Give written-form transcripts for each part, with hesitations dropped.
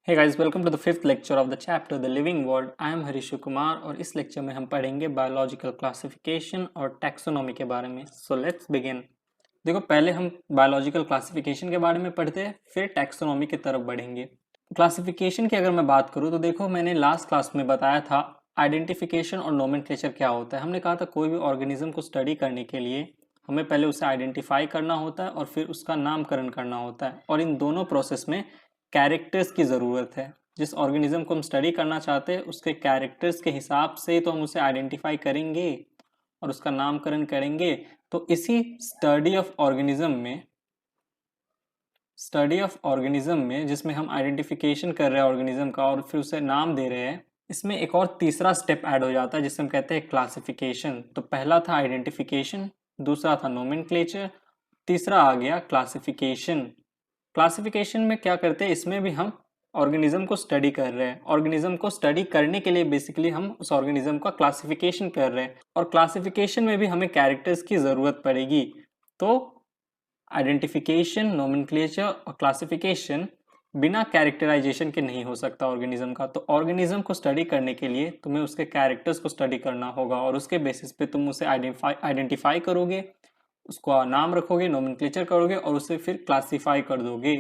Hey guys, welcome to the fifth lecture of the chapter The Living World. I am हरीशु Kumar और इस lecture में हम पढ़ेंगे biological classification और टैक्सोनॉमी के बारे में. So let's begin. देखो, पहले हम बायोलॉजिकल क्लासिफिकेशन के बारे में पढ़ते हैं, फिर टैक्सोनॉमी की तरफ बढ़ेंगे. क्लासिफिकेशन की अगर मैं बात करूँ तो देखो, मैंने लास्ट क्लास में बताया था आइडेंटिफिकेशन और नोमेनक्लेचर क्या होता है. हमने कहा था कोई भी ऑर्गेनिज्म को स्टडी करने के लिए हमें पहले उसे आइडेंटिफाई करना होता है और फिर उसका नामकरण करना होता है, और इन दोनों प्रोसेस में कैरेक्टर्स की ज़रूरत है. जिस ऑर्गेनिज्म को हम स्टडी करना चाहते हैं उसके कैरेक्टर्स के हिसाब से तो हम उसे आइडेंटिफाई करेंगे और उसका नामकरण करेंगे. तो इसी स्टडी ऑफ ऑर्गेनिज्म में जिसमें हम आइडेंटिफिकेशन कर रहे हैं ऑर्गेनिज्म का और फिर उसे नाम दे रहे हैं, इसमें एक और तीसरा स्टेप ऐड हो जाता है जिसे हम कहते हैं क्लासिफिकेशन. तो पहला था आइडेंटिफिकेशन, दूसरा था नोमेनक्लेचर, तीसरा आ गया क्लासिफिकेशन. क्लासिफिकेशन में क्या करते हैं, इसमें भी हम ऑर्गेनिज्म को स्टडी कर रहे हैं. ऑर्गेनिज्म को स्टडी करने के लिए बेसिकली हम उस ऑर्गेनिज्म का क्लासिफिकेशन कर रहे हैं, और क्लासिफिकेशन में भी हमें कैरेक्टर्स की ज़रूरत पड़ेगी. तो आइडेंटिफिकेशन, नोमेनक्लेचर और क्लासिफिकेशन बिना कैरेक्टराइजेशन के नहीं हो सकता ऑर्गेनिज्म का. तो ऑर्गेनिज्म को स्टडी करने के लिए तुम्हें उसके कैरेक्टर्स को स्टडी करना होगा और उसके बेसिस पे तुम उसे आइडेंटिफाई करोगे, उसको नाम रखोगे, नोमेनक्लेचर करोगे और उसे फिर क्लासिफाई कर दोगे.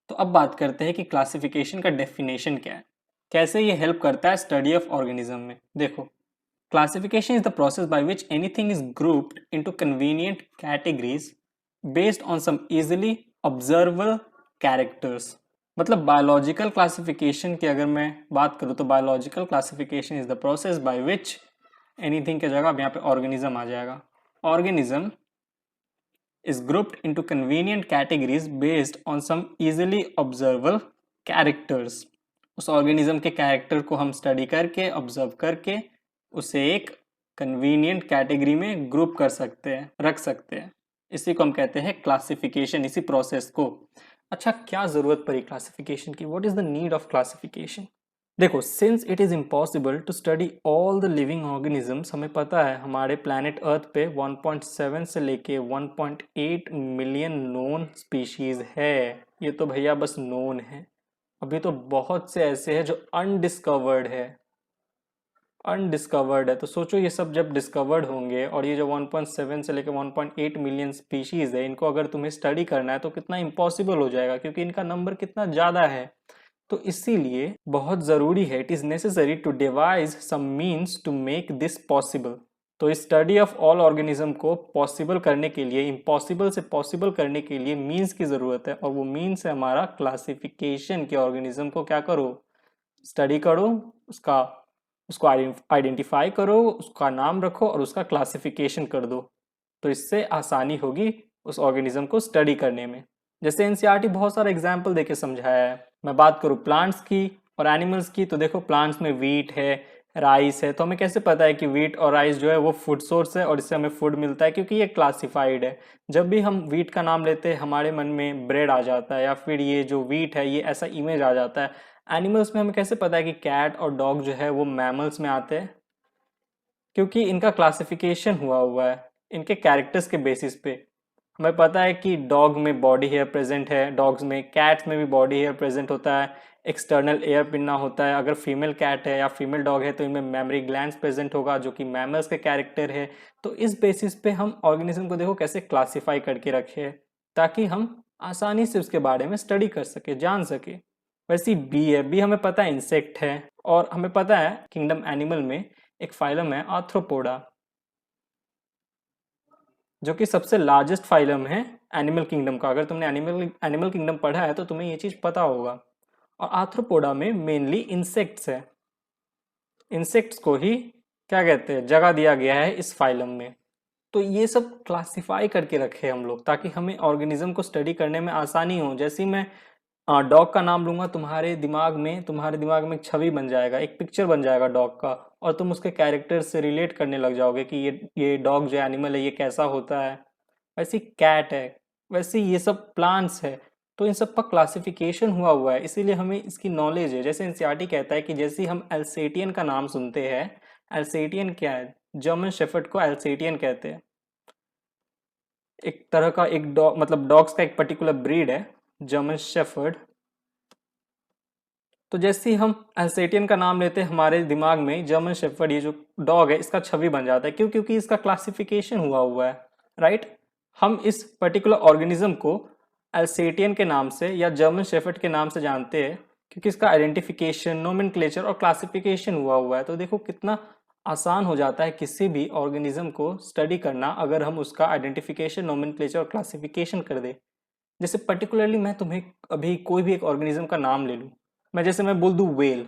तो अब बात करते हैं कि क्लासिफिकेशन का डेफिनेशन क्या है, कैसे ये हेल्प करता है स्टडी ऑफ ऑर्गेनिज्म में. देखो, classification is the process by which anything is grouped into convenient categories based on some easily observable characters. मतलब बायोलॉजिकल क्लासिफिकेशन की अगर मैं बात करूँ तो biological classification is the process by which anything के जगह अब यहाँ पे ऑर्गेनिज्म आ जाएगा. Organism is grouped into convenient categories based on some easily observable characters. उस ऑर्गेनिज्म के कैरेक्टर को हम स्टडी करके, ऑब्जर्व करके उसे एक कन्वीनियंट कैटेगरी में ग्रुप कर सकते हैं, रख सकते हैं. इसी को हम कहते हैं क्लासिफिकेशन, इसी प्रोसेस को. अच्छा, क्या ज़रूरत पड़ी क्लासिफिकेशन की? What is the need of classification? देखो, since it is impossible to study all the living organisms, हमें पता है हमारे प्लैनेट अर्थ पे 1.7 से लेके 1.8 मिलियन नोन स्पीशीज़ है. ये तो भैया बस नोन है. अभी तो बहुत से ऐसे हैं जो अनडिस्कवर्ड है. तो सोचो, ये सब जब डिस्कवर्ड होंगे और ये जो 1.7 से लेकर 1.8 मिलियन स्पीशीज़ है, इनको अगर तुम्हें स्टडी करना है तो कितना इम्पॉसिबल हो जाएगा, क्योंकि इनका नंबर कितना ज़्यादा है. तो इसीलिए बहुत ज़रूरी है, it is necessary to devise some means to make this possible. तो इस स्टडी ऑफ ऑल ऑर्गेनिज्म को पॉसिबल करने के लिए, इम्पॉसिबल से पॉसिबल करने के लिए मीन्स की ज़रूरत है, और वो मीन्स है हमारा क्लासिफिकेशन. के ऑर्गेनिज्म को क्या करो, स्टडी करो, उसको आइडेंटिफाई करो, उसका नाम रखो और उसका क्लासिफिकेशन कर दो. तो इससे आसानी होगी उस ऑर्गेनिज्म को स्टडी करने में. जैसे एनसीईआरटी बहुत सारा एग्जाम्पल देके समझाया है. मैं बात करूँ प्लांट्स की और एनिमल्स की, तो देखो प्लांट्स में वीट है, राइस है. तो हमें कैसे पता है कि वीट और राइस जो है वो फूड सोर्स है और इससे हमें फूड मिलता है, क्योंकि ये क्लासिफाइड है. जब भी हम वीट का नाम लेते हैं हमारे मन में ब्रेड आ जाता है, या फिर ये जो वीट है ये ऐसा इमेज आ जाता है. एनिमल्स में हमें कैसे पता है कि कैट और डॉग जो है वो मैमल्स में आते हैं? क्योंकि इनका क्लासिफिकेशन हुआ है इनके कैरेक्टर्स के बेसिस पे. हमें पता है कि डॉग में बॉडी हेयर प्रेजेंट है, डॉग्स में, कैट्स में भी बॉडी हेयर प्रेजेंट होता है, एक्सटर्नल एयर पिन्ना होता है. अगर फीमेल कैट है या फीमेल डॉग है तो इनमें मेमोरी ग्लैंड्स प्रेजेंट होगा, जो कि मैमल्स के कैरेक्टर है. तो इस बेसिस पे हम ऑर्गेनिज्म को देखो कैसे क्लासीफाई करके रखे है, ताकि हम आसानी से उसके बारे में स्टडी कर सके, जान सके. वैसे बी है, बी हमें पता है इंसेक्ट है, और हमें पता है किंगडम एनिमल में एक फाइलम है आर्थ्रोपोडा, जो कि सबसे लार्जेस्ट फाइलम है एनिमल किंगडम का. अगर तुमने एनिमल किंगडम पढ़ा है तो तुम्हें ये चीज़ पता होगा. और आर्थ्रोपोडा में मेनली इंसेक्ट्स है. इंसेक्ट्स को ही क्या कहते हैं, जगह दिया गया है इस फाइलम में. तो ये सब क्लासिफाई करके रखे हम लोग, ताकि हमें ऑर्गेनिज्म को स्टडी करने में आसानी हो. जैसे मैं डॉग का नाम लूंगा, तुम्हारे दिमाग में एक छवि बन जाएगा, एक पिक्चर बन जाएगा डॉग का, और तुम उसके कैरेक्टर से रिलेट करने लग जाओगे कि ये डॉग जो एनिमल है ये कैसा होता है. वैसे कैट है, वैसे ये सब प्लांट्स है. तो इन सब का क्लासिफिकेशन हुआ है, इसीलिए हमें इसकी नॉलेज है. जैसे एनसीईआरटी कहता है कि जैसे हम एल्सेटियन का नाम सुनते हैं, एल्सेटियन क्या है, जर्मन शेफर्ड को एल्सेटियन कहते हैं. एक तरह का एक डॉग, मतलब डॉग्स का एक पर्टिकुलर ब्रीड है जर्मन शेफर्ड. तो जैसे ही हम अल्सेटियन का नाम लेते हैं हमारे दिमाग में जर्मन शेफर्ड, ये जो डॉग है, इसका छवि बन जाता है। क्यों? क्योंकि इसका क्लासिफिकेशन हुआ है, राइट। हम इस पर्टिकुलर ऑर्गेनिज्म को अल्सेटियन के नाम से या जर्मन शेफर्ड के नाम से जानते हैं क्योंकि इसका आइडेंटिफिकेशन, नोमेनक्लेचर और क्लासिफिकेशन हुआ है। तो देखो कितना आसान हो जाता है किसी भी ऑर्गेनिज्म को स्टडी करना अगर हम उसका आइडेंटिफिकेशन, नोमेनक्लेचर और क्लासिफिकेशन कर दे। जैसे पर्टिकुलरली मैं तुम्हें अभी कोई भी एक ऑर्गेनिज्म का नाम ले लूं, मैं बोल दूं वेल,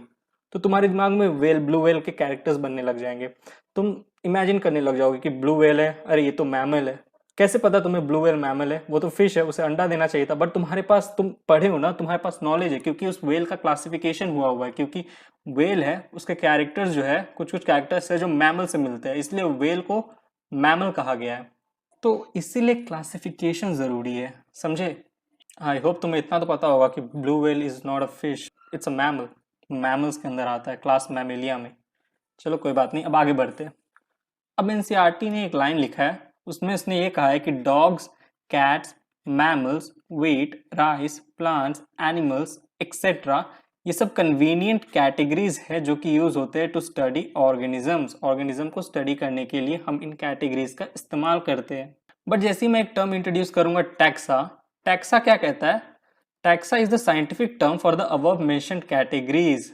तो तुम्हारे दिमाग में वेल, ब्लू वेल के कैरेक्टर्स बनने लग जाएंगे। तुम इमेजिन करने लग जाओगे कि ब्लू वेल है, अरे ये तो मैमल है। कैसे पता तुम्हें ब्लू वेल मैमल है? वो तो फिश है, उसे अंडा देना चाहिए था। बट तुम्हारे पास, तुम पढ़े हो ना, तुम्हारे पास नॉलेज है क्योंकि उस वेल का क्लासिफिकेशन हुआ है। क्योंकि वेल है, उसके कैरेक्टर्स जो है, कुछ कुछ कैरेक्टर्स है जो मैमल से मिलते हैं, इसलिए वेल को मैमल कहा गया है। तो इसीलिए क्लासिफिकेशन जरूरी है, समझे? आई होप तुम्हें इतना तो पता होगा कि blue whale is not a fish, it's a mammal. Mammals के अंदर आता है, क्लास मैमेलिया में। चलो कोई बात नहीं, अब आगे बढ़ते हैं। अब एनसीईआरटी ने एक लाइन लिखा है, उसमें इसने ये कहा है कि dogs, cats, mammals, wheat, rice, plants, animals etcetera, ये सब कन्वीनियंट कैटेगरीज है जो कि यूज होते हैं टू स्टडी ऑर्गेनिजम्स। ऑर्गेनिज्म को स्टडी करने के लिए हम इन कैटेगरीज का इस्तेमाल करते हैं। बट जैसे ही मैं एक टर्म इंट्रोड्यूस करूंगा, टैक्सा। टैक्सा क्या कहता है? Taxa is the scientific term for the above mentioned categories.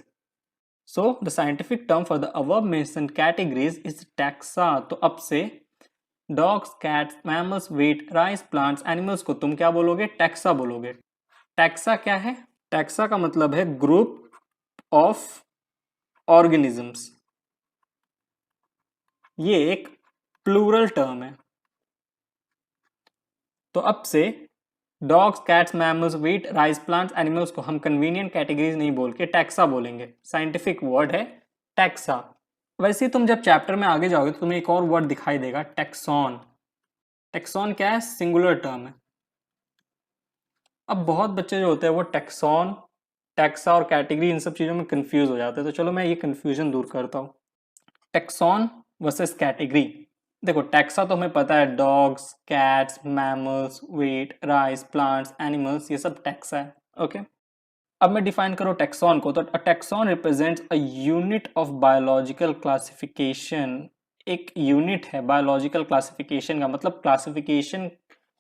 So the scientific term for the above mentioned categories is taxa. तो अब से dogs, cats, mammals, wheat, rice, plants, animals को तुम क्या बोलोगे? टैक्सा बोलोगे। टैक्सा क्या है? टैक्सा का मतलब है ग्रुप ऑफ ऑर्गेनिजम्स। ये एक प्लूरल टर्म है। तो अब से dogs, cats, mammals, wheat, rice, plants, animals को हम कन्वीनियंट कैटेगरीज नहीं बोल के टैक्सा बोलेंगे। साइंटिफिक वर्ड है टैक्सा। वैसे ही तुम जब चैप्टर में आगे जाओगे तो तुम्हें एक और वर्ड दिखाई देगा, टैक्सॉन। टैक्सॉन क्या है? सिंगुलर टर्म है। अब बहुत बच्चे जो होते हैं वो टैक्सॉन, टैक्सा और कैटेगरी, इन सब चीजों में कंफ्यूज हो जाते हैं। तो चलो मैं ये कंफ्यूजन दूर करता हूँ। Taxon versus category. देखो टैक्सा तो हमें पता है, dogs, cats, mammals, wheat, rice, plants, animals, ये सब टैक्सा है। ओके, अब मैं डिफाइन करूँ टैक्सॉन को, तो taxon represents a unit of biological classification. एक यूनिट है बायोलॉजिकल क्लासिफिकेशन का, मतलब क्लासिफिकेशन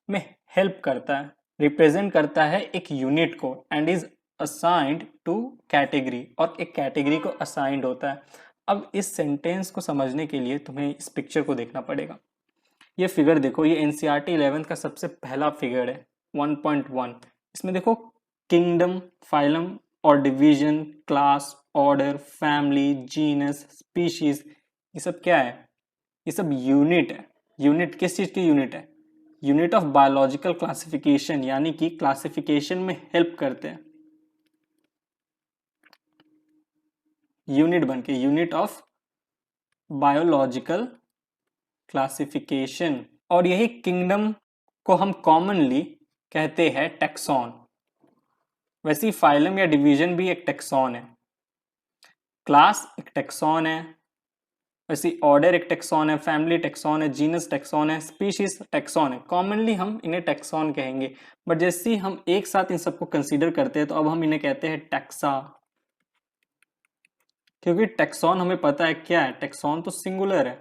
में हेल्प करता है, रिप्रेजेंट करता है एक यूनिट को, and is assigned to category, और एक कैटेगरी को असाइंड होता है। अब इस सेंटेंस को समझने के लिए तुम्हें इस पिक्चर को देखना पड़ेगा। ये फिगर देखो, ये एनसीईआरटी 11th का सबसे पहला फिगर है, 1.1। इसमें देखो किंगडम, फाइलम और division, class, order, family, genus, species, ये सब क्या है? ये सब यूनिट है। यूनिट किस चीज की यूनिट है? यूनिट ऑफ बायोलॉजिकल क्लासिफिकेशन, यानी कि क्लासिफिकेशन में हेल्प करते हैं। यूनिट बनके, यूनिट ऑफ बायोलॉजिकल क्लासिफिकेशन। और यही किंगडम को हम कॉमनली कहते हैं टैक्सॉन। वैसे ही फाइलम या डिवीजन भी एक टैक्सॉन है, क्लास एक टैक्सॉन है, वैसे ऑर्डर एक टैक्सॉन है, फैमिली टैक्सॉन है, जीनस टैक्सॉन है, स्पीशीज टैक्सॉन है। कॉमनली हम इन्हें टैक्सॉन कहेंगे, बट जैसे ही हम एक साथ इन सबको कंसीडर करते हैं तो अब हम इन्हें कहते हैं टैक्सा। क्योंकि टैक्सॉन हमें पता है क्या है, टैक्सॉन तो सिंगुलर है।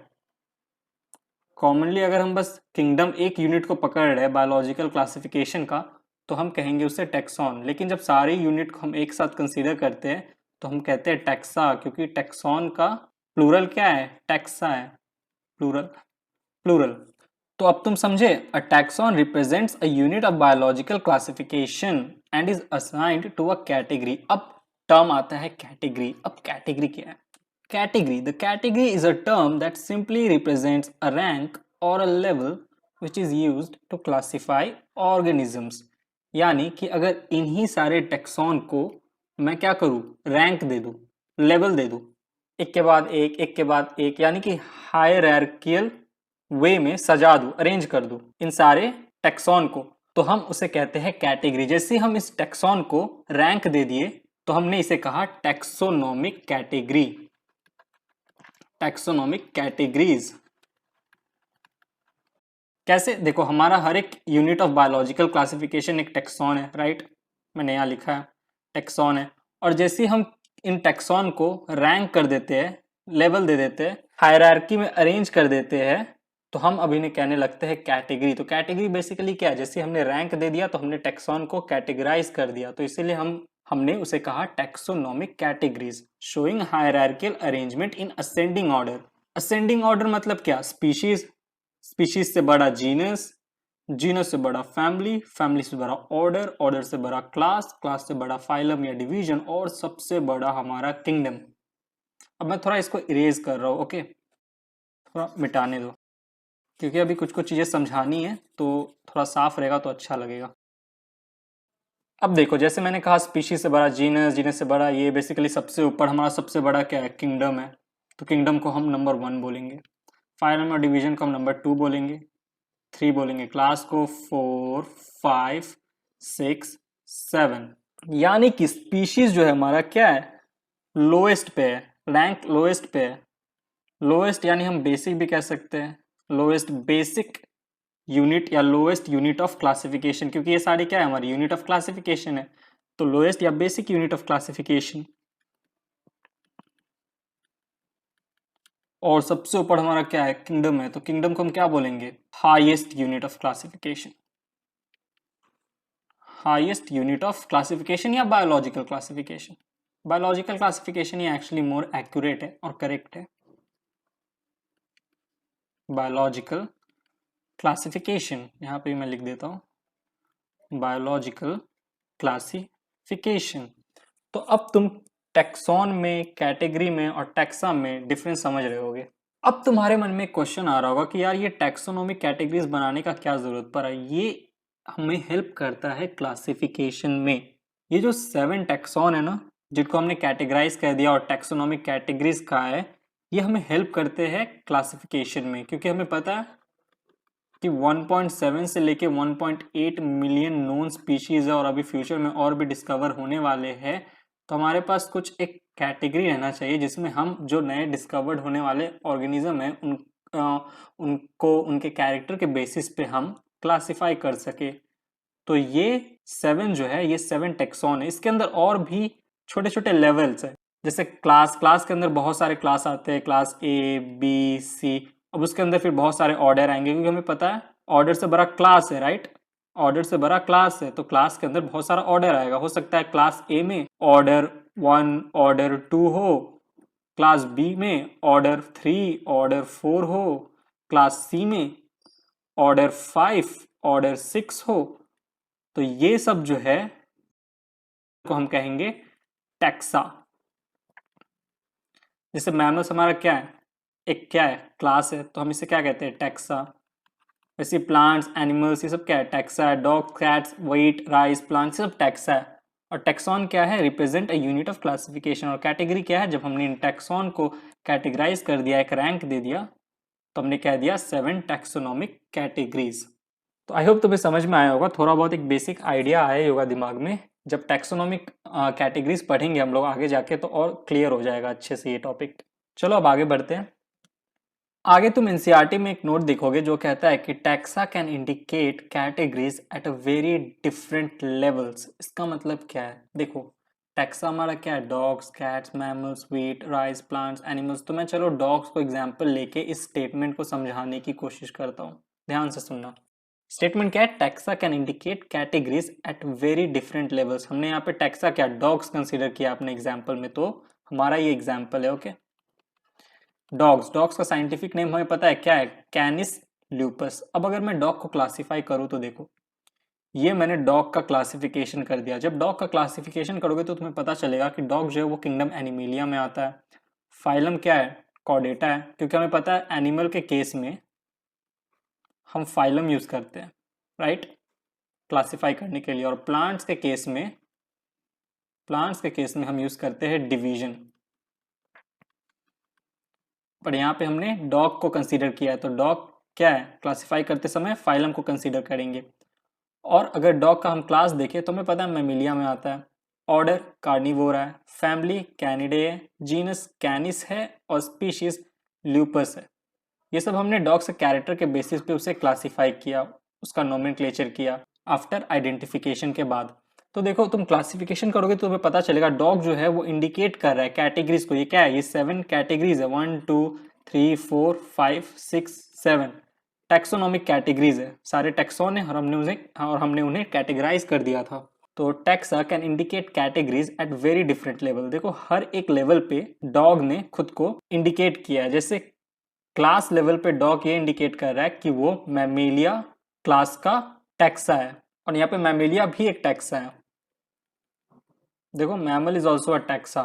कॉमनली अगर हम बस किंगडम, एक यूनिट को पकड़ रहे हैं बायोलॉजिकल क्लासिफिकेशन का, तो हम कहेंगे उसे टैक्सॉन। लेकिन जब सारे यूनिट को हम एक साथ कंसीडर करते हैं तो हम कहते हैं टैक्सा, क्योंकि टैक्सॉन का प्लूरल क्या है? टैक्सा है, प्लूरल, प्लूरल। तो अब तुम समझे, a taxon represents a unit of biological classification and is assigned to a category. अब टर्म आता है कैटेगरी। अब कैटेगरी क्या है? Category. The category is a term that simply represents a rank or a level which is used to classify organisms. यानी कि अगर इन्हीं सारे टैक्सॉन को मैं क्या करूं, रैंक दे दूं, लेवल दे दूं, एक के बाद एक, एक के बाद एक, यानी कि हायरार्कियल वे में सजा दूं, अरेंज कर दूं इन सारे टैक्सॉन को, तो हम उसे कहते हैं कैटेगरी। जैसे हम इस टैक्सॉन को रैंक दे दिए तो हमने इसे कहा टैक्सोनोमिक कैटेगरी। टैक्सोनोमिक कैटेगरीज कैसे? देखो हमारा हर एक यूनिट ऑफ बायोलॉजिकल क्लासिफिकेशन एक टैक्सॉन है, राइट? मैंने यहाँ लिखा है टैक्सॉन है। और जैसे हम इन टैक्सॉन को रैंक कर देते हैं, लेवल दे देते हैं, हायरार्की में अरेंज कर देते हैं, तो हम अब इन्हें कहने लगते हैं कैटेगरी। तो कैटेगरी बेसिकली क्या है, जैसे हमने रैंक दे दिया तो हमने टैक्सॉन को कैटेगराइज कर दिया, तो इसीलिए हमने उसे कहा taxonomic categories showing hierarchical arrangement in ascending order. Ascending order मतलब क्या, स्पीशीज, स्पीशीज से बड़ा जीनस, जीनस से बड़ा फैमिली, फैमिली से बड़ा ऑर्डर, ऑर्डर से बड़ा क्लास, क्लास से बड़ा फाइलम या डिवीजन, और सबसे बड़ा हमारा किंगडम। अब मैं थोड़ा इसको इरेज कर रहा हूँ, ओके, थोड़ा मिटाने दो, क्योंकि अभी कुछ कुछ चीजें समझानी है तो थोड़ा साफ रहेगा तो अच्छा लगेगा। अब देखो, जैसे मैंने कहा स्पीशीज से बड़ा जीनस, जीनस से बड़ा ये, बेसिकली सबसे ऊपर हमारा सबसे बड़ा क्या है, किंगडम है, तो किंगडम को हम नंबर 1 बोलेंगे, फाइलम और डिवीजन को हम नंबर 2 बोलेंगे, 3 बोलेंगे, क्लास को 4, 5, 6, 7। यानी कि स्पीशीज जो है हमारा क्या है, लोएस्ट पे है, रैंक लोएस्ट पे है। लोएस्ट यानी हम बेसिक भी कह सकते हैं, लोएस्ट बेसिक यूनिट या लोएस्ट यूनिट ऑफ क्लासिफिकेशन, क्योंकि ये सारी क्या है, हमारी यूनिट ऑफ क्लासिफिकेशन है, तो लोएस्ट या बेसिक यूनिट ऑफ क्लासिफिकेशन। और सबसे ऊपर हमारा क्या है, किंगडम है, तो किंगडम को हम क्या बोलेंगे, highest unit of classification, highest unit of classification या बायोलॉजिकल क्लासिफिकेशन। बायोलॉजिकल क्लासिफिकेशन ये एक्चुअली मोर एक्यूरेट है और करेक्ट है। बायोलॉजिकल क्लासिफिकेशन, यहाँ पे मैं लिख देता हूँ बायोलॉजिकल क्लासिफिकेशन। तो अब तुम टैक्सॉन में, कैटेगरी में और टैक्सा में डिफरेंस समझ रहे होगे। अब तुम्हारे मन में क्वेश्चन आ रहा होगा कि यार ये टैक्सोनॉमिक कैटेगरीज बनाने का क्या जरूरत पड़ा, ये हमें हेल्प करता है क्लासिफिकेशन में। ये जो 7 टैक्सॉन है ना, जिनको हमने कैटेगराइज कर दिया और टैक्सोनॉमिक कैटेगरीज का है, ये हमें हेल्प करते हैं क्लासिफिकेशन में, क्योंकि हमें पता है कि 1.7 से लेके 1.8 मिलियन नोन स्पीशीज है और अभी फ्यूचर में और भी डिस्कवर होने वाले हैं, तो हमारे पास कुछ एक कैटेगरी रहना चाहिए जिसमें हम जो नए डिस्कवर्ड होने वाले ऑर्गेनिज्म हैं उनको उनके कैरेक्टर के बेसिस पे हम क्लासिफाई कर सके। तो ये 7 जो है, ये 7 टेक्सॉन है, इसके अंदर और भी छोटे छोटे लेवल्स है, जैसे क्लास के अंदर बहुत सारे क्लास आते हैं, क्लास ए बी सी, अब उसके अंदर फिर बहुत सारे ऑर्डर आएंगे, क्योंकि हमें पता है ऑर्डर से बड़ा क्लास है, राइट, ऑर्डर से बड़ा क्लास है, तो क्लास के अंदर बहुत सारा ऑर्डर आएगा। हो सकता है क्लास ए में ऑर्डर 1, ऑर्डर 2 हो, क्लास बी में ऑर्डर 3, ऑर्डर 4 हो, क्लास सी में ऑर्डर 5, ऑर्डर 6 हो। तो ये सब जो है को हम कहेंगे टैक्सा। जैसे मैमल्स हमारा क्या है, एक क्या है, क्लास है, तो हम इसे क्या कहते हैं, टैक्सा। वैसे प्लांट्स, एनिमल्स, ये सब क्या है, टैक्सा है। Dog, cats, wheat, rice, plants, ये सब टैक्सा है। और टैक्सॉन क्या है, represent a unit of classification. और कैटेगरी क्या है, जब हमने इन टैक्सॉन को कैटेगराइज कर दिया, एक रैंक दे दिया, तो हमने कह दिया 7 टैक्सोनॉमिक कैटेगरीज। तो आई होप तुम्हें समझ में आया होगा, थोड़ा बहुत एक बेसिक आइडिया आया होगा दिमाग में। जब टैक्सोनॉमिक कैटेगरीज पढ़ेंगे हम लोग आगे जाके तो और क्लियर हो जाएगा अच्छे से ये टॉपिक। चलो अब आगे बढ़ते हैं। आगे तुम एनसीईआरटी में एक नोट देखोगे जो कहता है कि taxa can indicate categories at a very different levels. इसका मतलब क्या है, देखो टैक्सा हमारा क्या है, dogs, cats, mammals, wheat, rice, plants, animals. तो मैं चलो डॉग्स को एग्जांपल लेके इस स्टेटमेंट को समझाने की कोशिश करता हूँ, ध्यान से सुनना। स्टेटमेंट क्या है, taxa can indicate categories at very different levels. हमने यहाँ पे टैक्सा क्या, डॉग्स कंसीडर किया अपने एग्जाम्पल में, तो हमारा ये एग्जाम्पल है, ओके। डॉग्स का साइंटिफिक नेम हमें पता है क्या है, कैनिस ल्यूपस। अब अगर मैं डॉग को क्लासिफाई करूँ तो देखो, ये मैंने डॉग का क्लासिफिकेशन कर दिया। जब डॉग का क्लासिफिकेशन करोगे तो तुम्हें पता चलेगा कि डॉग जो है वो किंगडम एनिमेलिया में आता है। फाइलम क्या है, कॉर्डेटा है, क्योंकि हमें पता है एनिमल के केस में हम फाइलम यूज करते हैं, राइट, क्लासिफाई करने के लिए। और प्लांट्स के केस में हम यूज करते हैं डिवीजन। पर यहाँ पे हमने डॉग को कंसीडर किया है, तो डॉग क्या है, क्लासिफाई करते समय फाइलम को कंसीडर करेंगे। और अगर डॉग का हम क्लास देखें तो हमें पता है मैमिलिया में आता है। ऑर्डर कार्निवोरा है, फैमिली कैनिडे है, जीनस कैनिस है और स्पीशीज ल्यूपस है। ये सब हमने डॉग से कैरेक्टर के बेसिस पे उसे क्लासिफाई किया, उसका नोमेनक्लेचर किया आफ्टर आइडेंटिफिकेशन के बाद। तो देखो तुम क्लासिफिकेशन करोगे तो तुम्हें पता चलेगा डॉग जो है वो इंडिकेट कर रहा है कैटेगरीज को। ये क्या है, ये 7 कैटेगरीज है, 1 2 3 4 5 6 7 टैक्सोनॉमिक कैटेगरीज है, सारे टैक्सोन है और हमने उन्हें कैटेगराइज कर दिया था। तो taxa can indicate categories at very different level. देखो हर एक लेवल पे डॉग ने खुद को इंडिकेट किया है। जैसे क्लास लेवल पे डॉग ये इंडिकेट कर रहा है कि वो मैमेलिया क्लास का टैक्सा है, और यहाँ पे मैमेलिया भी एक टैक्सा है। देखो mammal is also a taxa.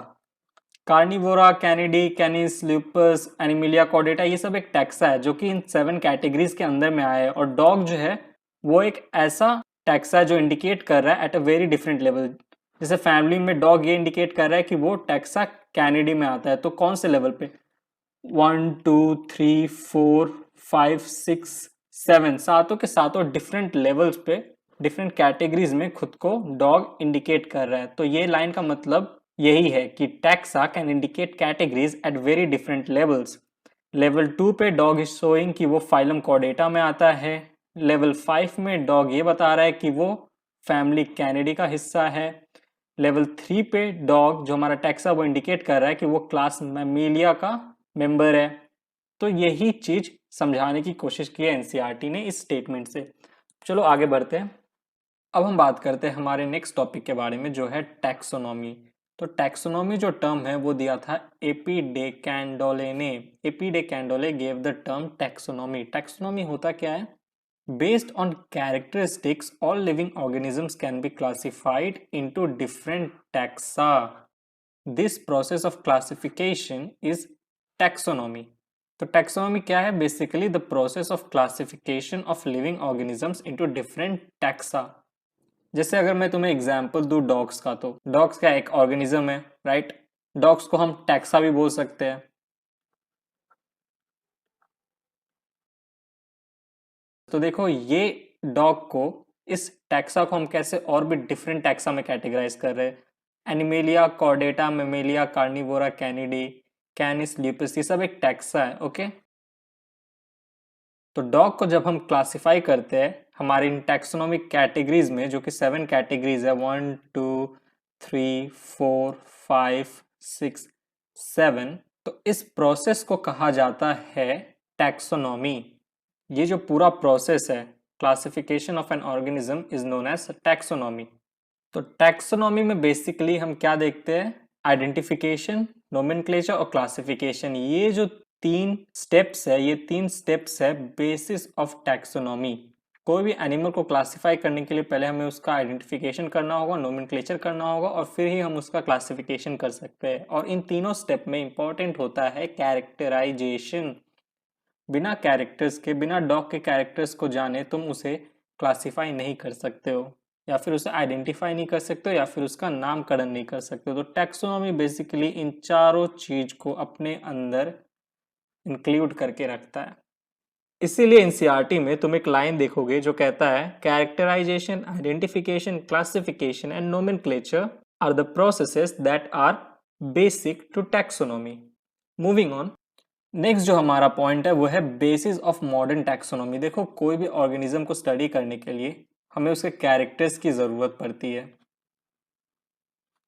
Carnivora, Canidae, कैनिस, lupus, Animalia Chordata, ये सब एक टैक्सा है जो कि इन 7 कैटेगरीज के अंदर में आया है। और डॉग जो है वो एक ऐसा टैक्सा है जो इंडिकेट कर रहा है at a very different level. जैसे फैमिली में डॉग ये इंडिकेट कर रहा है कि वो टैक्सा कैनिडी में आता है। तो कौन से लेवल पे, 1 2 3 4 5 6 7, सातों के सातों डिफरेंट लेवल्स पे डिफरेंट कैटेगरीज में खुद को डॉग इंडिकेट कर रहा है। तो ये लाइन का मतलब यही है कि taxa can indicate categories at very different levels. Level 2 पे डॉग इज शोइंग कि वो फाइलम कॉर्डेटा में आता है। लेवल 5 में डॉग ये बता रहा है कि वो फैमिली कैनिडी का हिस्सा है। लेवल 3 पे डॉग जो हमारा टैक्सा वो इंडिकेट कर रहा है कि वो क्लास मैमेलिया का मेंबर है। तो यही चीज समझाने की कोशिश की है एनसीईआरटी ने इस स्टेटमेंट से। चलो आगे बढ़ते हैं। अब हम बात करते हैं हमारे नेक्स्ट टॉपिक के बारे में जो है टैक्सोनॉमी। तो टैक्सोनॉमी जो टर्म है वो दिया था एपी डे कैंडोले ने। AP de Candolle gave the term taxonomy. Taxonomy होता क्या है? Based on characteristics all living organisms can be classified into different taxa. This process of classification is taxonomy. तो टैक्सोनॉमी क्या है? Basically the process of classification of living organisms into different taxa. जैसे अगर मैं तुम्हें एग्जांपल दूं dogs का, तो डॉग्स क्या एक ऑर्गेनिज्म है, राइट? डॉग्स को हम टैक्सा भी बोल सकते हैं। तो देखो ये डॉग को, इस टैक्सा को हम कैसे और भी डिफरेंट टैक्सा में कैटेगराइज कर रहे हैं। Animalia Chordata, Mammalia, Carnivora, Canidae, कैनिस, lupus, ये सब एक टैक्सा है। ओके, तो डॉग को जब हम क्लासिफाई करते हैं हमारे इन टैक्सोनॉमिक कैटेगरीज में, जो कि 7 कैटेगरीज है, 1 2 3 4 5 6 7, तो इस प्रोसेस को कहा जाता है टैक्सोनॉमी। ये जो पूरा प्रोसेस है classification of an organism is known as taxonomy. तो टैक्सोनॉमी में बेसिकली हम क्या देखते हैं? आइडेंटिफिकेशन, नोमेनक्लेचर और क्लासिफिकेशन। ये जो 3 स्टेप्स है, ये 3 स्टेप्स है बेसिस ऑफ टैक्सोनॉमी। कोई भी एनिमल को क्लासिफाई करने के लिए पहले हमें उसका आइडेंटिफिकेशन करना होगा, नोमेनक्लेचर करना होगा, और फिर ही हम उसका क्लासिफिकेशन कर सकते हैं। और इन तीनों स्टेप में इंपॉर्टेंट होता है कैरेक्टराइजेशन। बिना कैरेक्टर्स के, बिना डॉग के कैरेक्टर्स को जाने तुम उसे क्लासिफाई नहीं कर सकते हो, या फिर उसे आइडेंटिफाई नहीं कर सकते हो, या फिर उसका नामकरण नहीं कर सकते हो। तो टैक्सोनॉमी बेसिकली इन चारों चीज को अपने अंदर इंक्लूड करके रखता है। इसीलिए एनसीईआरटी में तुम एक लाइन देखोगे जो कहता है characterisation, identification, classification and nomenclature are the processes that are basic to taxonomy. Moving on, next जो हमारा पॉइंट है वो है बेसिस ऑफ मॉडर्न टैक्सोनॉमी। देखो कोई भी ऑर्गेनिज्म को स्टडी करने के लिए हमें उसके कैरेक्टर्स की जरूरत पड़ती है।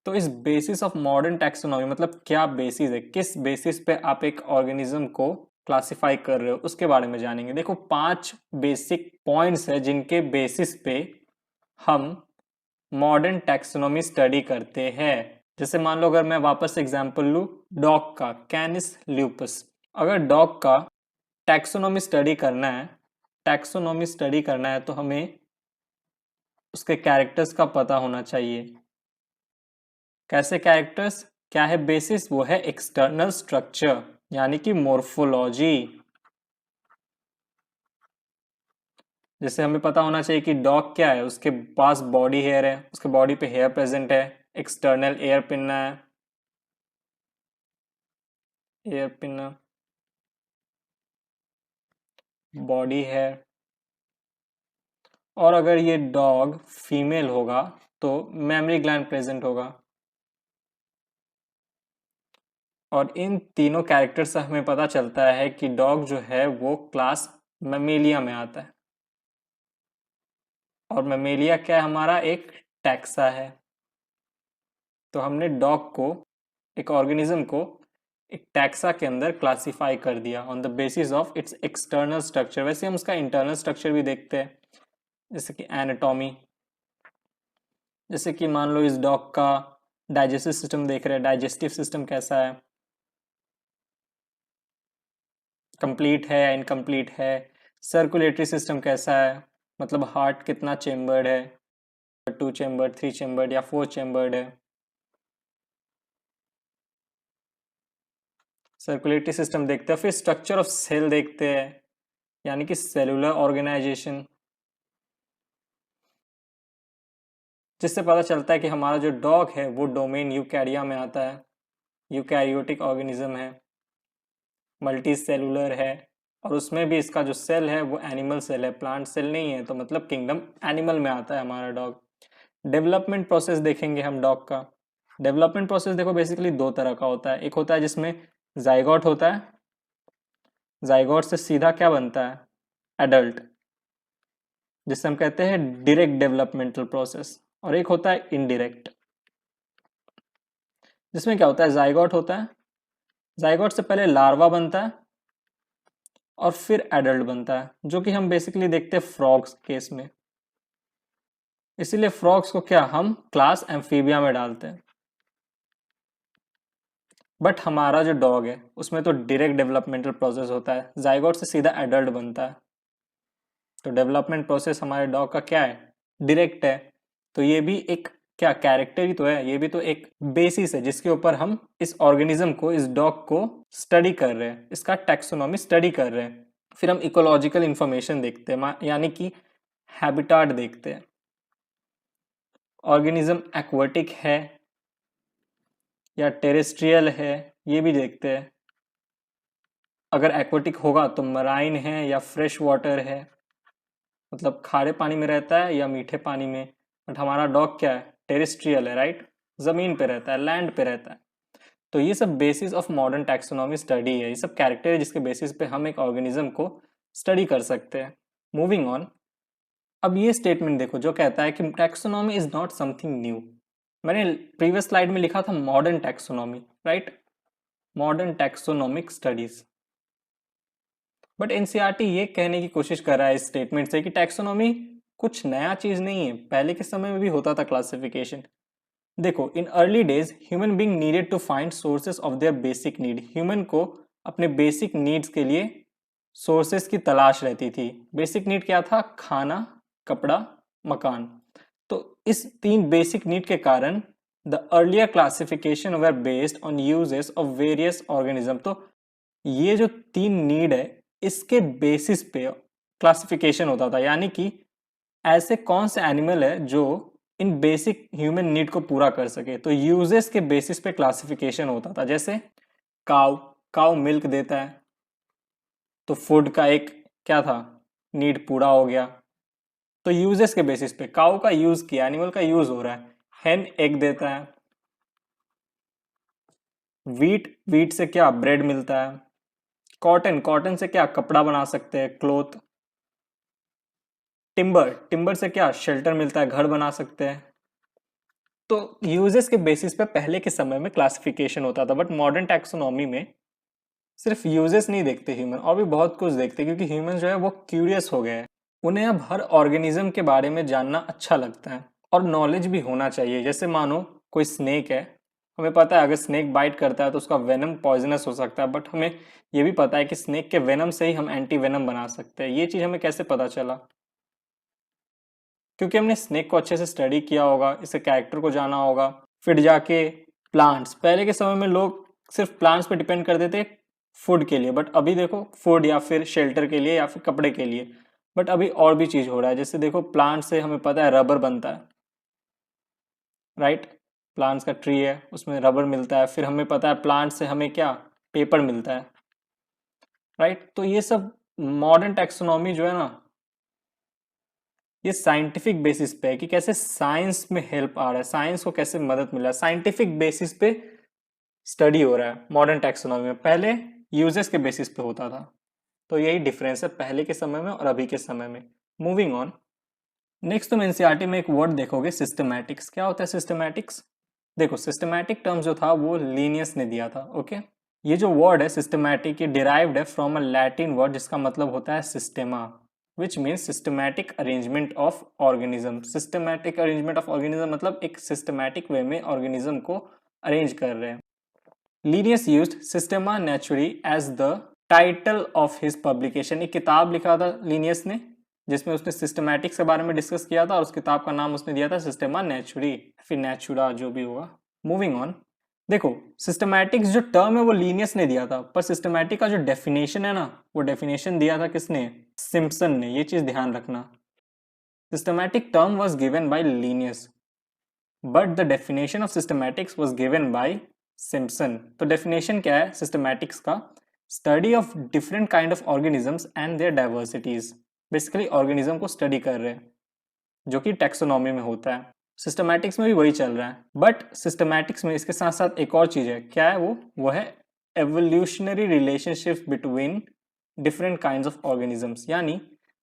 तो इस बेसिस ऑफ मॉडर्न टैक्सोनॉमी मतलब क्या बेसिस है, किस बेसिस पे आप एक ऑर्गेनिज्म को क्लासिफाई कर रहे हो, उसके बारे में जानेंगे। देखो 5 बेसिक पॉइंट्स है जिनके बेसिस पे हम मॉडर्न टैक्सोनॉमी स्टडी करते हैं। जैसे मान लो अगर मैं वापस एग्जांपल लूँ डॉग का, कैनिस ल्यूपस। अगर डॉग का टैक्सोनॉमी स्टडी करना है, टैक्सोनॉमी स्टडी करना है तो हमें उसके कैरेक्टर्स का पता होना चाहिए। कैसे कैरेक्टर्स? क्या है बेसिस? वो है एक्सटर्नल स्ट्रक्चर, यानी कि मोर्फोलॉजी। जैसे हमें पता होना चाहिए कि डॉग क्या है, उसके पास बॉडी हेयर है, उसके बॉडी पे हेयर प्रेजेंट है, एक्सटर्नल एयर पिन्ना है, एयर पिन्ना, बॉडी है। और अगर ये डॉग फीमेल होगा तो मेमरी ग्लैंड प्रेजेंट होगा। और इन तीनों कैरेक्टर से हमें पता चलता है कि डॉग जो है वो क्लास मेमेलिया में आता है। और मेमेलिया क्या है? हमारा एक टैक्सा है। तो हमने डॉग को, एक ऑर्गेनिज्म को एक टैक्सा के अंदर क्लासिफाई कर दिया on the basis of its external structure. वैसे हम उसका इंटरनल स्ट्रक्चर भी देखते हैं, जैसे कि एनाटॉमी। जैसे कि मान लो इस डॉग का डाइजेस्टिव सिस्टम देख रहे हैं, डाइजेस्टिव सिस्टम कैसा है, कंप्लीट है या इनकम्प्लीट है। सर्कुलेटरी सिस्टम कैसा है, मतलब हार्ट कितना चेम्बर्ड है, 2 चेम्बर्ड, 3 चेम्बर्ड या 4 चेम्बर्ड है। सर्कुलेटरी सिस्टम देखते हैं। फिर स्ट्रक्चर ऑफ सेल देखते हैं, यानी कि सेलुलर ऑर्गेनाइजेशन, जिससे पता चलता है कि हमारा जो डॉग है वो डोमेन यूकैरिया में आता है, यूकैरियोटिक ऑर्गेनिज्म है, मल्टी सेलुलर है, और उसमें भी इसका जो सेल है वो एनिमल सेल है, प्लांट सेल नहीं है, तो मतलब किंगडम एनिमल में आता है हमारा डॉग। डेवलपमेंट प्रोसेस देखेंगे हम डॉग का। डेवलपमेंट प्रोसेस देखो बेसिकली दो तरह का होता है। एक होता है जिसमें जाइगोट होता है, जाइगोट से सीधा क्या बनता है, एडल्ट, जिसे हम कहते हैं डायरेक्ट डेवलपमेंटल प्रोसेस। और एक होता है इनडायरेक्ट, जिसमें क्या होता है, जाइगोट होता है, जाइगोट से पहले लार्वा बनता है और फिर एडल्ट बनता है, जो कि हम बेसिकली देखते हैं फ्रॉग्स केस में। इसीलिए फ्रॉग्स को क्या हम क्लास एम्फीबिया में डालते हैं। बट हमारा जो डॉग है उसमें तो डायरेक्ट डेवलपमेंटल प्रोसेस होता है, जाइगोट से सीधा एडल्ट बनता है। तो डेवलपमेंट प्रोसेस हमारे डॉग का क्या है, डायरेक्ट है। तो ये भी एक क्या कैरेक्टर ही तो है, ये भी तो एक बेसिस है जिसके ऊपर हम इस ऑर्गेनिज्म को, इस डॉग को स्टडी कर रहे हैं, इसका टैक्सोनॉमी स्टडी कर रहे हैं। फिर हम इकोलॉजिकल इंफॉर्मेशन देखते हैं, यानी कि हैबिटाट देखते हैं। ऑर्गेनिज्म एक्वाटिक है या टेरेस्ट्रियल है, ये भी देखते हैं। अगर एक्वाटिक होगा तो मराइन है या फ्रेश वाटर है, मतलब खारे पानी में रहता है या मीठे पानी में। बट हमारा डॉग क्या है, टेरेस्ट्रियल है, राइट, जमीन पे रहता है, लैंड पे रहता है। तो ये सब basis of modern taxonomy study है, ये सब कैरेक्टर है जिसके बेसिस पे हम एक ऑर्गेनिज्म को स्टडी कर सकते हैं। मूविंग ऑन, अब ये स्टेटमेंट देखो जो कहता है कि taxonomy is not something new. मैंने प्रीवियस स्लाइड में लिखा था modern taxonomy, right, modern taxonomic studies. But NCERT ये कहने की कोशिश कर रहा है इस स्टेटमेंट से कि टैक्सोनॉमी कुछ नया चीज नहीं है, पहले के समय में भी होता था क्लासिफिकेशन। देखो, in early days human being needed to find sources of their basic need. Human को अपने बेसिक नीड्स के लिए सोर्सेस की तलाश रहती थी। बेसिक नीड क्या था, खाना, कपड़ा, मकान। तो इस 3 बेसिक नीड के कारण the earlier classification were based on uses of various organism. तो ये जो 3 नीड है इसके बेसिस पे क्लासिफिकेशन होता था, यानी कि ऐसे कौन से एनिमल है जो इन बेसिक ह्यूमन नीड को पूरा कर सके। तो यूजेस के बेसिस पे क्लासिफिकेशन होता था। जैसे काउ, काउ मिल्क देता है, तो फूड का एक क्या था, नीड पूरा हो गया। तो यूजेस के बेसिस पे काउ का यूज किया, एनिमल का यूज हो रहा है। हेन एग देता है, वीट, वीट से क्या ब्रेड मिलता है। कॉटन, कॉटन से क्या कपड़ा बना सकते हैं, क्लोथ। टिम्बर, टिम्बर से क्या शेल्टर मिलता है, घर बना सकते हैं। तो यूजेस के बेसिस पे पहले के समय में क्लासिफिकेशन होता था। बट मॉडर्न टैक्सोनॉमी में सिर्फ यूजेस नहीं देखते ह्यूमन, और भी बहुत कुछ देखते, क्योंकि ह्यूमन जो है वो क्यूरियस हो गए हैं। उन्हें अब हर ऑर्गेनिज्म के बारे में जानना अच्छा लगता है, और नॉलेज भी होना चाहिए। जैसे मानो कोई स्नेक है, हमें पता है अगर स्नेक बाइट करता है तो उसका वेनम पॉइजनस हो सकता है, बट हमें ये भी पता है कि स्नेक के वेनम से ही हम एंटी वेनम बना सकते हैं। ये चीज़ हमें कैसे पता चला, क्योंकि हमने स्नेक को अच्छे से स्टडी किया होगा, इसके कैरेक्टर को जाना होगा। फिर जाके प्लांट्स, पहले के समय में लोग सिर्फ प्लांट्स पे डिपेंड करते थे फूड के लिए, बट अभी देखो फूड या फिर शेल्टर के लिए या फिर कपड़े के लिए। बट अभी और भी चीज़ हो रहा है, जैसे देखो प्लांट से हमें पता है रबर बनता है, राइट, प्लांट्स का ट्री है उसमें रबर मिलता है। फिर हमें पता है प्लांट से हमें क्या, पेपर मिलता है, राइट। तो ये सब मॉडर्न टैक्सोनॉमी जो है ना, ये साइंटिफिक बेसिस पे है कि कैसे साइंस में हेल्प आ रहा है, साइंस को कैसे मदद मिल रहा है, साइंटिफिक बेसिस पे स्टडी हो रहा है मॉडर्न टैक्सोनॉमी में। पहले यूजेस के बेसिस पे होता था। तो यही डिफरेंस है पहले के समय में और अभी के समय में। मूविंग ऑन, नेक्स्ट तुम एनसीईआरटी में एक वर्ड देखोगे सिस्टमैटिक्स। क्या होता है सिस्टमैटिक्स? देखो सिस्टमैटिक टर्म जो था वो लीनियस ने दिया था। ओके, ये जो वर्ड है सिस्टमैटिक, ये डिराइव्ड है फ्रॉम अ लैटिन वर्ड जिसका मतलब होता है systema, which means systematic arrangement of organism. Systematic arrangement of organism मतलब एक सिस्टमैटिक वे में ऑर्गेनिज्म को अरेंज कर रहे हैं। Linnaeus used systema naturae as the title of his publication. एक किताब लिखा था लीनियस ने जिसमें उसने सिस्टमैटिक्स के बारे में डिस्कस किया था और उस किताब का नाम उसने दिया था सिस्टेमा नेचुरी, फिर नेचुरा जो भी होगा। मूविंग ऑन, देखो सिस्टमैटिक्स जो टर्म है वो लीनियस ने दिया था, पर सिस्टमैटिक का जो डेफिनेशन है ना वो डेफिनेशन दिया था किसने? सिम्पसन ने। ये चीज ध्यान रखना, systematic term was given by Linnaeus but the definition of systematics was given by Simpson. तो डेफिनेशन क्या है सिस्टमैटिक्स का? Study of different kind of organisms and their diversities. Basically organism को स्टडी कर रहे हैं जो कि टैक्सोनॉमी में होता है। सिस्टमैटिक्स में भी वही चल रहा है, बट सिस्टमैटिक्स में इसके साथ साथ एक और चीज है। क्या है वो है evolutionary relationship between different kinds of organisms. यानी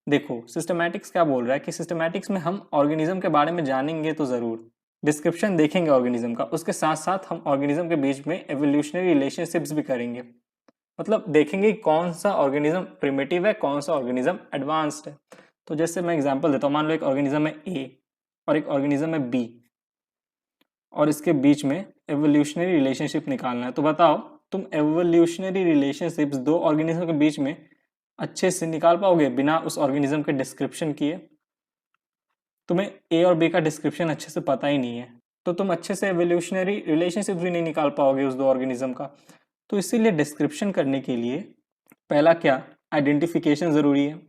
देखो सिस्टमैटिक्स क्या बोल रहा है कि सिस्टमैटिक्स में हम ऑर्गेनिज्म के बारे में जानेंगे तो जरूर, डिस्क्रिप्शन देखेंगे ऑर्गेनिज्म का, उसके साथ साथ हम ऑर्गेनिज्म के बीच में एवोल्यूशनरी रिलेशनशिप्स भी करेंगे। मतलब देखेंगे कौन सा ऑर्गेनिज्म प्रिमिटिव है, कौन सा ऑर्गेनिज्म एडवांस्ड है। तो जैसे मैं एग्जांपल देता हूँ, मान लो एक ऑर्गेनिज्म है ए और एक ऑर्गेनिज्म है बी और इसके बीच में एवोल्यूशनरी रिलेशनशिप निकालना है। तो बताओ तुम एवोल्यूशनरी रिलेशनशिप्स दो ऑर्गेनिज्म के बीच में अच्छे से निकाल पाओगे बिना उस ऑर्गेनिज्म के डिस्क्रिप्शन किए? तुम्हें ए और बी का डिस्क्रिप्शन अच्छे से पता ही नहीं है तो तुम अच्छे से एवोल्यूशनरी रिलेशनशिप भी नहीं निकाल पाओगे उस दो ऑर्गेनिज्म का। तो इसीलिए डिस्क्रिप्शन करने के लिए पहला क्या, आइडेंटिफिकेशन जरूरी है।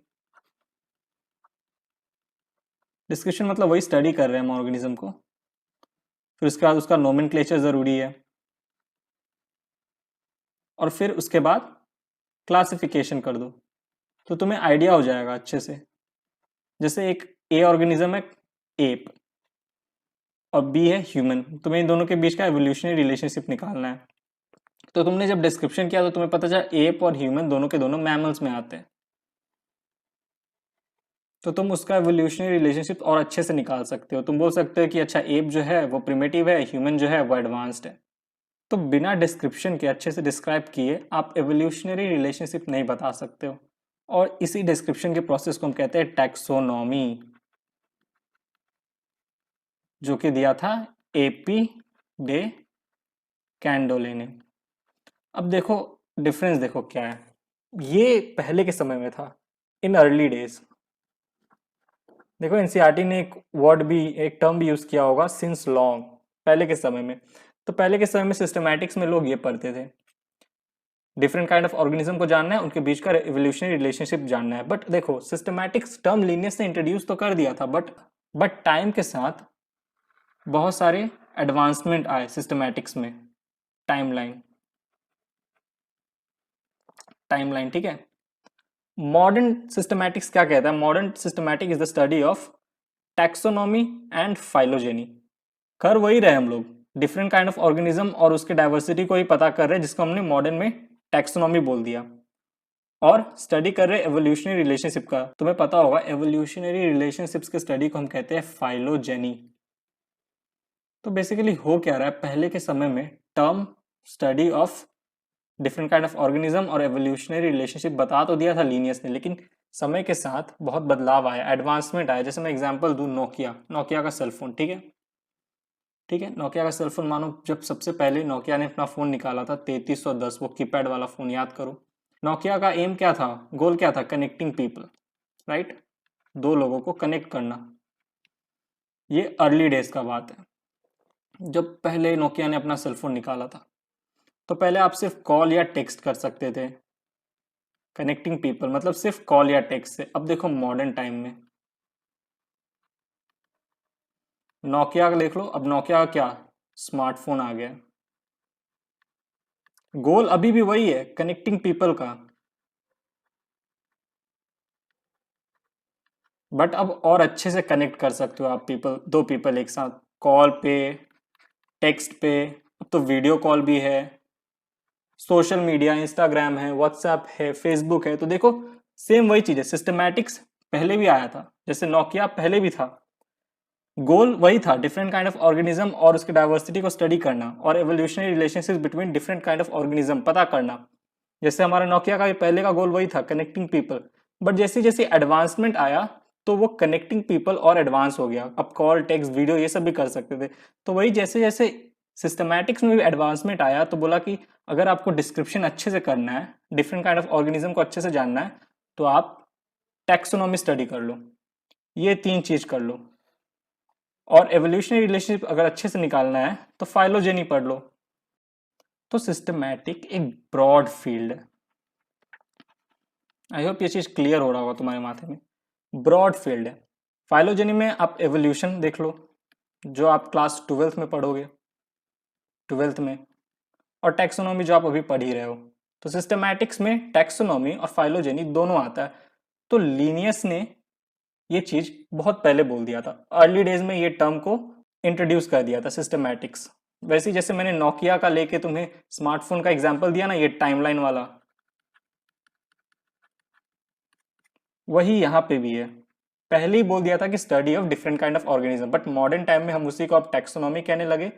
डिस्क्रिप्शन मतलब वही स्टडी कर रहे हैं हम ऑर्गेनिज्म को। फिर उसके बाद उसका नोमेनक्लेचर जरूरी है और फिर उसके बाद क्लासिफिकेशन कर दो तो तुम्हें आइडिया हो जाएगा अच्छे से। जैसे एक ए ऑर्गेनिज्म है एप और बी है ह्यूमन, तुम्हें इन दोनों के बीच का एवोल्यूशनरी रिलेशनशिप निकालना है। तो तुमने जब डिस्क्रिप्शन किया तो तुम्हें पता चला एप और ह्यूमन दोनों के दोनों मैमल्स में आते हैं, तो तुम उसका एवोल्यूशनरी रिलेशनशिप और अच्छे से निकाल सकते हो। तुम बोल सकते हो कि अच्छा एप जो है वो प्रिमिटिव है, ह्यूमन जो है वो एडवांस्ड है। तो बिना डिस्क्रिप्शन के अच्छे से डिस्क्राइब किए आप एवोल्यूशनरी रिलेशनशिप नहीं बता सकते हो, और इसी डिस्क्रिप्शन के प्रोसेस को हम कहते हैं टैक्सोनॉमी, जो कि दिया था एपी डे कैंडोले ने। अब देखो डिफरेंस देखो क्या है, ये पहले के समय में था, इन अर्ली डेज। देखो एनसीईआरटी ने एक वर्ड भी, एक टर्म भी यूज किया होगा, सिंस लॉन्ग, पहले के समय में। तो पहले के समय में सिस्टमैटिक्स में लोग ये पढ़ते थे, डिफरेंट काइंड ऑफ ऑर्गेनिज्म को जानना है, उनके बीच का एवोल्यूशनरी रिलेशनशिप जानना है। बट देखो सिस्टमैटिक्स टर्म लीनियस ने इंट्रोड्यूस तो कर दिया था, बट टाइम के साथ बहुत सारे एडवांसमेंट आए सिस्टमैटिक्स में। टाइमलाइन टाइमलाइन ठीक है। मॉडर्न सिस्टमैटिक्स क्या कहता है? Modern systematic is the study of taxonomy and phylogeny. कर वही रहे हम लोग, डिफरेंट काइंड ऑफ ऑर्गेनिज्म और उसके डाइवर्सिटी को ही पता कर रहे हैं, जिसको हमने मॉडर्न में टैक्सोनॉमी बोल दिया। और स्टडी कर रहे एवोल्यूशनरी रिलेशनशिप का। तुम्हें पता होगा एवोल्यूशनरी रिलेशनशिप्स के स्टडी को हम कहते हैं फाइलोजेनी। तो बेसिकली हो क्या रहा है, पहले के समय में term study of different kind of organism और एवोल्यूशनरी रिलेशनशिप बता तो दिया था लीनियस ने, लेकिन समय के साथ बहुत बदलाव आया, एडवांसमेंट आया। जैसे मैं एग्जांपल दूं, नोकिया का सेलफोन, ठीक है, नोकिया का सेलफोन मानो जब सबसे पहले नोकिया ने अपना फोन निकाला था 3310, वो कीपैड वाला फोन, याद करो। नोकिया का एम क्या था, गोल क्या था? कनेक्टिंग पीपल, राइट, दो लोगों को कनेक्ट करना। ये अर्ली डेज का बात है, जब पहले नोकिया ने अपना सेलफोन निकाला था। तो पहले आप सिर्फ कॉल या टेक्स्ट कर सकते थे, कनेक्टिंग पीपल मतलब सिर्फ कॉल या टेक्स्ट से। अब देखो मॉडर्न टाइम में नोकिया का देख लो, अब नोकिया का क्या, स्मार्टफोन आ गया। गोल अभी भी वही है, कनेक्टिंग पीपल का, बट अब और अच्छे से कनेक्ट कर सकते हो आप दो पीपल एक साथ, कॉल पे, टेक्स्ट पे। अब तो वीडियो कॉल भी है, सोशल मीडिया, इंस्टाग्राम है, व्हाट्सएप है, फेसबुक है। तो देखो सेम वही चीज है, सिस्टमैटिक्स पहले भी आया था, जैसे नोकिया पहले भी था। गोल वही था, डिफरेंट काइंड ऑफ ऑर्गेनिज्म और उसके डाइवर्सिटी को स्टडी करना और evolutionary relationship between different kind of organism पता करना। जैसे हमारा नोकिया का पहले का गोल वही था, कनेक्टिंग पीपल, बट जैसे जैसे एडवांसमेंट आया तो वो कनेक्टिंग पीपल और एडवांस हो गया। अब कॉल, टेक्स्ट, वीडियो ये सब भी कर सकते थे। तो वही जैसे जैसे सिस्टमैटिक्स में भी एडवांसमेंट आया तो बोला कि अगर आपको डिस्क्रिप्शन अच्छे से करना है, डिफरेंट काइंड ऑफ ऑर्गेनिज्म को अच्छे से जानना है, तो आप टैक्सोनॉमी स्टडी कर लो, ये 3 चीज कर लो। और एवोल्यूशनरी रिलेशनशिप अगर अच्छे से निकालना है तो फाइलोजेनी पढ़ लो। तो सिस्टमैटिक एक ब्रॉड फील्ड है। आई होप ये चीज क्लियर हो रहा होगा तुम्हारे माथे में। ब्रॉड फील्ड है। फाइलोजेनी में आप एवोल्यूशन देख लो, जो आप क्लास 12th में पढ़ोगे, 12th में, और टैक्सोनॉमी जो आप अभी पढ़ ही रहे हो। तो सिस्टमैटिक्स में टैक्सोनॉमी और फाइलोजेनी दोनों आता है। तो लीनियस ने ये चीज बहुत पहले बोल दिया था, अर्ली डेज में ये टर्म को इंट्रोड्यूस कर दिया था, सिस्टमैटिक्स। वैसे ही जैसे मैंने नोकिया का लेके तुम्हें स्मार्टफोन का एग्जांपल दिया ना, ये टाइमलाइन वाला, वही यहाँ पे भी है। पहले ही बोल दिया था कि study of different kind of organism, but modern time में हम उसी को अब टैक्सोनॉमी कहने लगे,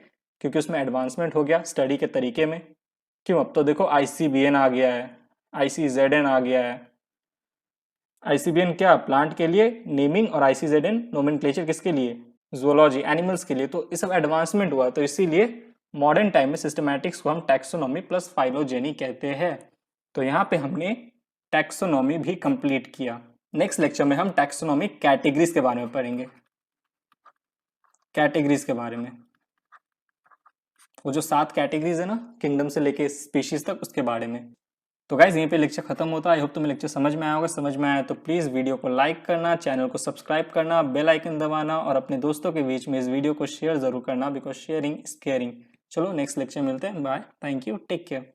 क्योंकि उसमें एडवांसमेंट हो गया स्टडी के तरीके में। क्यों, अब तो देखो ICBN आ गया है, ICZN आ गया है। ICBN क्या, प्लांट के लिए नेमिंग, और ICZN नोमेनक्लेचर किसके लिए, जूलॉजी, एनिमल्स के लिए। तो ये सब एडवांसमेंट हुआ, तो इसीलिए मॉडर्न टाइम में सिस्टमैटिक्स को हम टैक्सोनॉमी प्लस फाइलोजेनी कहते हैं। तो यहाँ पे हमने टैक्सोनॉमी भी कंप्लीट किया। नेक्स्ट लेक्चर में हम टैक्सोनॉमी कैटेगरीज के बारे में पढ़ेंगे, कैटेगरीज के बारे में, वो जो 7 कैटेगरीज है ना, किंगडम से लेके स्पीशीज तक, उसके बारे में। तो गाइज यहीं पे लेक्चर खत्म होता है। आई होप तुम्हें लेक्चर समझ में आया होगा। समझ में आया तो प्लीज़ वीडियो को लाइक करना, चैनल को सब्सक्राइब करना, बेल आइकन दबाना, और अपने दोस्तों के बीच में इस वीडियो को शेयर जरूर करना, बिकॉज शेयरिंग इज केयरिंग। चलो नेक्स्ट लेक्चर मिलते हैं, bye, thank you, take care.